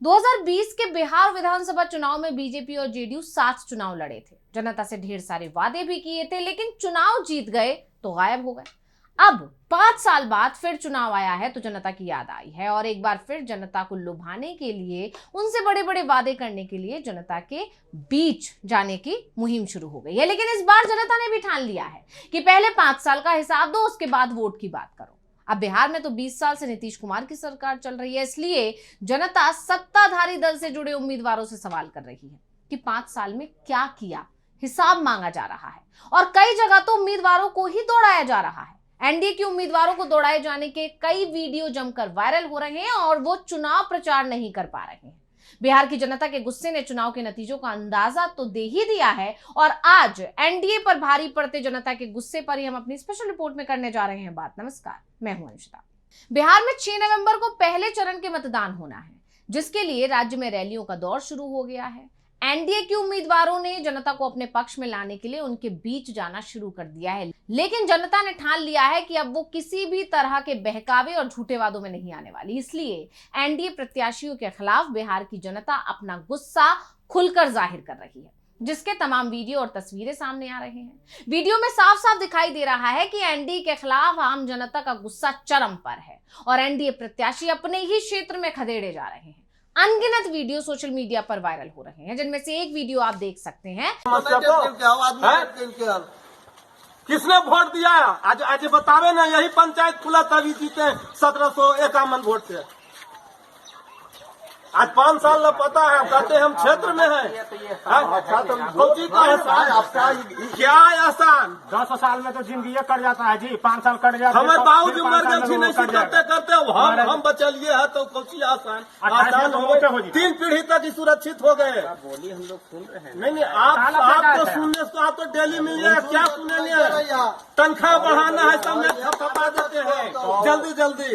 2020 के बिहार विधानसभा चुनाव में बीजेपी और जेडीयू साथ चुनाव लड़े थे। जनता से ढेर सारे वादे भी किए थे, लेकिन चुनाव जीत गए तो गायब हो गए। अब 5 साल बाद फिर चुनाव आया है तो जनता की याद आई है और एक बार फिर जनता को लुभाने के लिए, उनसे बड़े बड़े वादे करने के लिए जनता के बीच जाने की मुहिम शुरू हो गई है। लेकिन इस बार जनता ने भी ठान लिया है कि पहले 5 साल का हिसाब दो, उसके बाद वोट की बात करो। अब बिहार में तो 20 साल से नीतीश कुमार की सरकार चल रही है, इसलिए जनता सत्ताधारी दल से जुड़े उम्मीदवारों से सवाल कर रही है कि 5 साल में क्या किया, हिसाब मांगा जा रहा है। और कई जगह तो उम्मीदवारों को ही दौड़ाया जा रहा है। एनडीए के उम्मीदवारों को दौड़ाए जाने के कई वीडियो जमकर वायरल हो रहे हैं और वो चुनाव प्रचार नहीं कर पा रहे हैं। बिहार की जनता के गुस्से ने चुनाव के नतीजों का अंदाजा तो दे ही दिया है और आज एनडीए पर भारी पड़ते जनता के गुस्से पर ही हम अपनी स्पेशल रिपोर्ट में करने जा रहे हैं बात। नमस्कार, मैं हूं अनुष्का। बिहार में 6 नवंबर को पहले चरण के मतदान होना है, जिसके लिए राज्य में रैलियों का दौर शुरू हो गया है। एनडीए के उम्मीदवारों ने जनता को अपने पक्ष में लाने के लिए उनके बीच जाना शुरू कर दिया है, लेकिन जनता ने ठान लिया है कि अब वो किसी भी तरह के बहकावे और झूठे वादों में नहीं आने वाली। इसलिए एनडीए प्रत्याशियों के खिलाफ बिहार की जनता अपना गुस्सा खुलकर जाहिर कर रही है, जिसके तमाम वीडियो और तस्वीरें सामने आ रहे हैं। वीडियो में साफ साफ दिखाई दे रहा है कि एनडीए के खिलाफ आम जनता का गुस्सा चरम पर है और एनडीए प्रत्याशी अपने ही क्षेत्र में खदेड़े जा रहे हैं। अनगिनत वीडियो सोशल मीडिया पर वायरल हो रहे हैं, जिनमें से एक वीडियो आप देख सकते हैं। किसने वोट दिया? आज बतावे ना, यही पंचायत खुला तभी जीते 1751 वोट से। आज 5 साल न पता है, कहते हम क्षेत्र में है। क्या आसान? 10 साल में तो जिंदगी कट जाता है जी, 5 साल कट जाता है। हमारे बाबू जी मर गए नहीं करते करते हम बचलिए है तो कुछ आसान हो। 3 पीढ़ी तक ही सुरक्षित हो गए। बोली हम लोग सुन रहे हैं। नहीं आप तो सुनने से आप तो डेली मिल जाए, क्या सुनेंगे? तनख्वाह बढ़ाना है, सब में थपथपा देते हैं जल्दी जल्दी।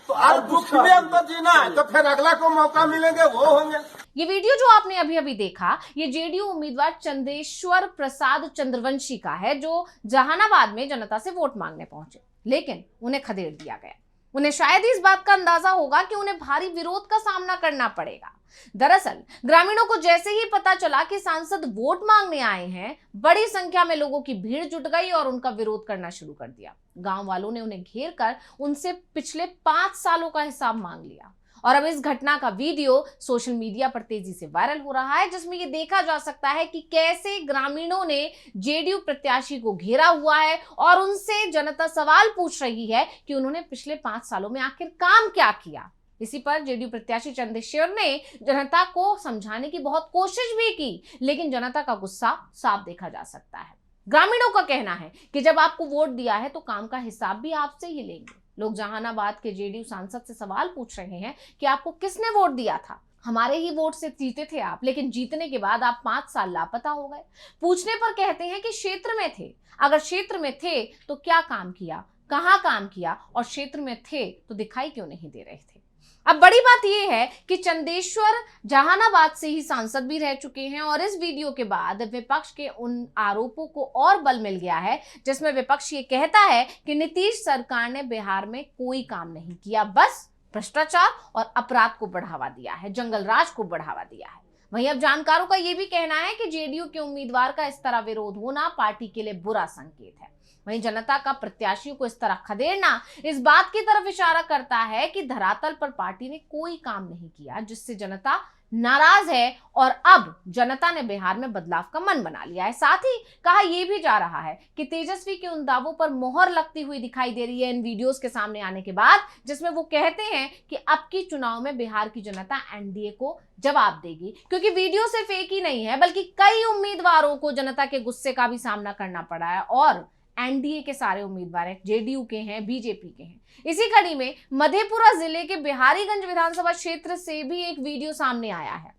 तो आज दुख में अंतर जीना है तो फिर अगला को मौका मिलेंगे वो होंगे। ये वीडियो जो आपने अभी अभी देखा, ये जेडीयू उम्मीदवार चंदेश्वर प्रसाद चंद्रवंशी का है, जो जहानाबाद में जनता से वोट मांगने पहुंचे, लेकिन उन्हें खदेड़ दिया गया। उन्हें शायद इस बात का अंदाजा होगा कि उन्हें भारी विरोध का सामना करना पड़ेगा। दरअसल ग्रामीणों को जैसे ही पता चला कि सांसद वोट मांगने आए हैं, बड़ी संख्या में लोगों की भीड़ जुट गई और उनका विरोध करना शुरू कर दिया। गांव वालों ने उन्हें घेर कर उनसे पिछले 5 सालों का हिसाब मांग लिया और अब इस घटना का वीडियो सोशल मीडिया पर तेजी से वायरल हो रहा है, जिसमें यह देखा जा सकता है कि कैसे ग्रामीणों ने जेडीयू प्रत्याशी को घेरा हुआ है और उनसे जनता सवाल पूछ रही है कि उन्होंने पिछले 5 सालों में आखिर काम क्या किया। इसी पर जेडीयू प्रत्याशी चंदेश्वर ने जनता को समझाने की बहुत कोशिश भी की, लेकिन जनता का गुस्सा साफ देखा जा सकता है। ग्रामीणों का कहना है कि जब आपको वोट दिया है तो काम का हिसाब भी आपसे ही लेंगे। लोग जहानाबाद के जेडीयू सांसद से सवाल पूछ रहे हैं कि आपको किसने वोट दिया था? हमारे ही वोट से जीते थे आप, लेकिन जीतने के बाद आप 5 साल लापता हो गए। पूछने पर कहते हैं कि क्षेत्र में थे। अगर क्षेत्र में थे तो क्या काम किया, कहां काम किया, और क्षेत्र में थे तो दिखाई क्यों नहीं दे रहे थे? अब बड़ी बात यह है कि चंदेश्वर जहानाबाद से ही सांसद भी रह चुके हैं और इस वीडियो के बाद विपक्ष के उन आरोपों को और बल मिल गया है, जिसमें विपक्ष ये कहता है कि नीतीश सरकार ने बिहार में कोई काम नहीं किया, बस भ्रष्टाचार और अपराध को बढ़ावा दिया है, जंगल राज को बढ़ावा दिया है। वहीं अब जानकारों का यह भी कहना है कि जेडीयू के उम्मीदवार का इस तरह विरोध होना पार्टी के लिए बुरा संकेत है। वहीं जनता का प्रत्याशियों को इस तरह खदेड़ना इस बात की तरफ इशारा करता है कि धरातल पर पार्टी ने कोई काम नहीं किया, जिससे जनता नाराज है और अब जनता ने बिहार में बदलाव का मन बना लिया है। साथ ही कहा यह भी जा रहा है कि तेजस्वी के उन दावों पर मोहर लगती हुई दिखाई दे रही है इन वीडियोस के सामने आने के बाद, जिसमें वो कहते हैं कि अब की चुनाव में बिहार की जनता एनडीए को जवाब देगी, क्योंकि वीडियो सिर्फ एक ही नहीं है बल्कि कई उम्मीदवारों को जनता के गुस्से का भी सामना करना पड़ा है और एनडीए के सारे उम्मीदवार हैं, जेडीयू के हैं, बीजेपी के हैं। इसी कड़ी में मधेपुरा जिले के बिहारीगंज विधानसभा क्षेत्र से भी एक वीडियो सामने आया है,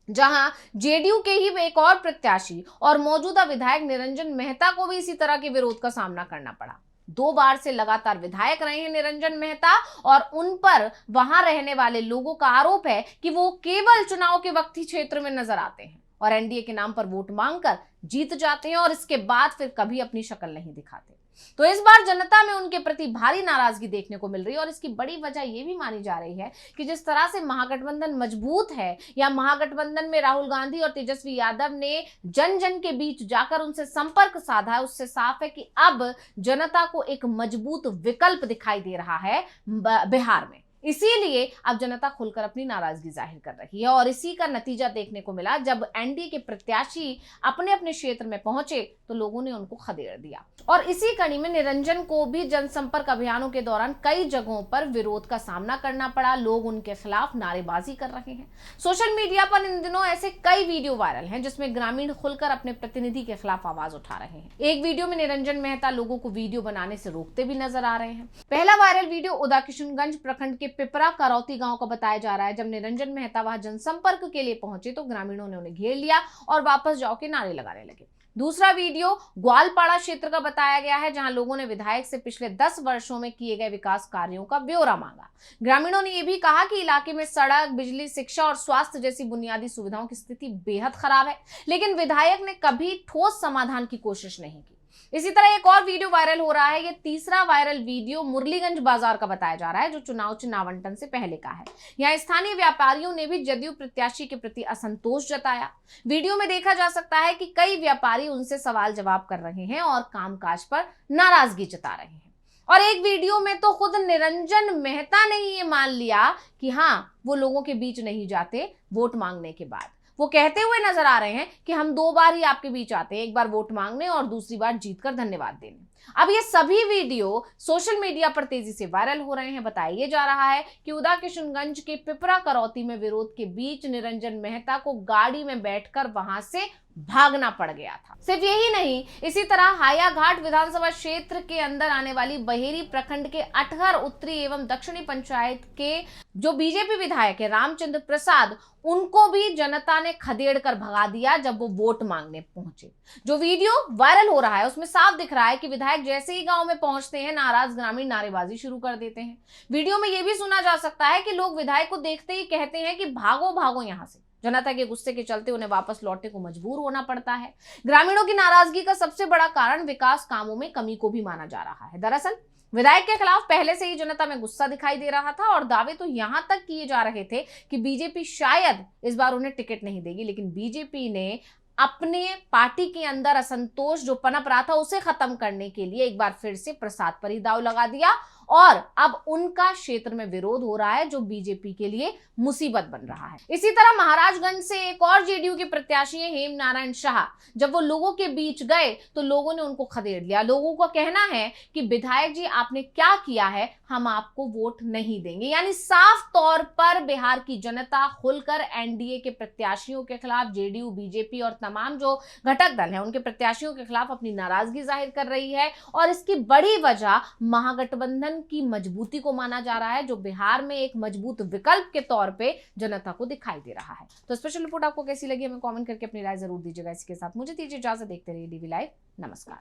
जहां जेडीयू के ही एक और प्रत्याशी और मौजूदा विधायक निरंजन मेहता को भी इसी तरह के विरोध का सामना करना पड़ा। 2 बार से लगातार विधायक रहे हैं निरंजन मेहता और उन पर वहां रहने वाले लोगों का आरोप है कि वो केवल चुनाव के वक्त ही क्षेत्र में नजर आते हैं और एनडीए के नाम पर वोट मांगकर जीत जाते हैं और इसके बाद फिर कभी अपनी शक्ल नहीं दिखाते। तो इस बार जनता में उनके प्रति भारी नाराजगी देखने को मिल रही है और इसकी बड़ी वजह यह भी मानी जा रही है कि जिस तरह से महागठबंधन मजबूत है या महागठबंधन में राहुल गांधी और तेजस्वी यादव ने जन जन के बीच जाकर उनसे संपर्क साधा है, उससे साफ है कि अब जनता को एक मजबूत विकल्प दिखाई दे रहा है बिहार में। इसीलिए अब जनता खुलकर अपनी नाराजगी जाहिर कर रही है और इसी का नतीजा देखने को मिला जब एनडीए के प्रत्याशी अपने अपने क्षेत्र में पहुंचे तो लोगों ने उनको खदेड़ दिया। और इसी कड़ी में निरंजन को भी जनसंपर्क अभियानों के दौरान कई जगहों पर विरोध का सामना करना पड़ा। लोग उनके खिलाफ नारेबाजी कर रहे हैं। सोशल मीडिया पर इन दिनों ऐसे कई वीडियो वायरल हैं जिसमें ग्रामीण खुलकर अपने प्रतिनिधि के खिलाफ आवाज उठा रहे हैं। एक वीडियो में निरंजन मेहता लोगों को वीडियो बनाने से रोकते भी नजर आ रहे हैं। पहला वायरल वीडियो उदाकिशुनगंज प्रखंड के पिपरा करौती गांव का बताया जा रहा है। जब निरंजन मेहता वहां जनसंपर्क के लिए पहुंचे तो ग्रामीणों ने उन्हें घेर लिया और वापस जाओ के नारे लगाने लगे। दूसरा वीडियो ग्वालपाड़ा क्षेत्र का बताया गया है जहां लोगों ने विधायक से पिछले 10 वर्षों में किए गए विकास कार्यों का ब्यौरा मांगा। ग्रामीणों ने यह भी कहा कि इलाके में सड़क, बिजली, शिक्षा और स्वास्थ्य जैसी बुनियादी सुविधाओं की स्थिति बेहद खराब है, लेकिन विधायक ने कभी ठोस समाधान की कोशिश नहीं की। इसी तरह एक और वीडियो वायरल हो रहा है। ये तीसरा वायरल वीडियो मुरलीगंज बाजार का बताया जा रहा है जो चुनाव आवंटन से पहले का है। यहाँ स्थानीय व्यापारियों ने भी जदयू प्रत्याशी के प्रति असंतोष जताया। वीडियो में देखा जा सकता है कि कई व्यापारी उनसे सवाल जवाब कर रहे हैं और कामकाज पर नाराजगी जता रहे हैं। और एक वीडियो में तो खुद निरंजन मेहता ने ये मान लिया कि हाँ, वो लोगों के बीच नहीं जाते वोट मांगने के बाद। वो कहते हुए नजर आ रहे हैं कि हम 2 बार ही आपके बीच आते हैं, एक बार वोट मांगने और दूसरी बार जीतकर धन्यवाद देने। अब ये सभी वीडियो सोशल मीडिया पर तेजी से वायरल हो रहे हैं। बताया जा रहा है कि उदाकिशुनगंज के पिपरा करौती में विरोध के बीच निरंजन मेहता को गाड़ी में बैठकर वहां से भागना पड़ गया था। सिर्फ यही नहीं, इसी तरह हायाघाट विधानसभा क्षेत्र के अंदर आने वाली बहेरी प्रखंड के अटहर उत्तरी एवं दक्षिणी पंचायत के जो बीजेपी विधायक है रामचंद्र प्रसाद, उनको भी जनता ने खदेड़ कर भगा दिया जब वो वोट मांगने पहुंचे। जो वीडियो वायरल हो रहा है उसमें साफ दिख रहा है कि विधायक जैसे ही गांव में पहुंचते हैं नाराज ग्रामीण नारेबाजी शुरू कर देते हैं। वीडियो में यह भी सुना जा सकता है कि लोग विधायक को देखते ही कहते हैं कि भागो भागो यहां से। जनता के गुस्से के चलते उन्हें वापस लौटने को मजबूर होना पड़ता है। ग्रामीणों की नाराजगी का सबसे बड़ा कारण विकास कामों में कमी को भी माना जा रहा है। दरअसल विधायक के खिलाफ पहले से ही जनता में गुस्सा दिखाई दे रहा था और दावे तो यहां तक किए जा रहे थे कि बीजेपी शायद इस बार उन्हें टिकट नहीं देगी, लेकिन बीजेपी ने अपने पार्टी के अंदर असंतोष जो पनप रहा था उसे खत्म करने के लिए एक बार फिर से प्रसाद पर ही दाव लगा दिया और अब उनका क्षेत्र में विरोध हो रहा है जो बीजेपी के लिए मुसीबत बन रहा है। इसी तरह महाराजगंज से एक और जेडीयू के प्रत्याशी हैं हेम नारायण शाह। जब वो लोगों के बीच गए तो लोगों ने उनको खदेड़ लिया। लोगों का कहना है कि विधायक जी आपने क्या किया है, हम आपको वोट नहीं देंगे। यानी साफ तौर पर बिहार की जनता खुलकर एनडीए के प्रत्याशियों के खिलाफ, जेडीयू, बीजेपी और तमाम जो घटक दल हैं उनके प्रत्याशियों के खिलाफ अपनी नाराजगी जाहिर कर रही है और इसकी बड़ी वजह महागठबंधन की मजबूती को माना जा रहा है जो बिहार में एक मजबूत विकल्प के तौर पे जनता को दिखाई दे रहा है। तो स्पेशल रिपोर्ट आपको कैसी लगी हमें कमेंट करके अपनी राय जरूर दीजिएगा। इसके साथ मुझे दीजिए इजाजत। देखते रहिए डीवी लाइव। नमस्कार।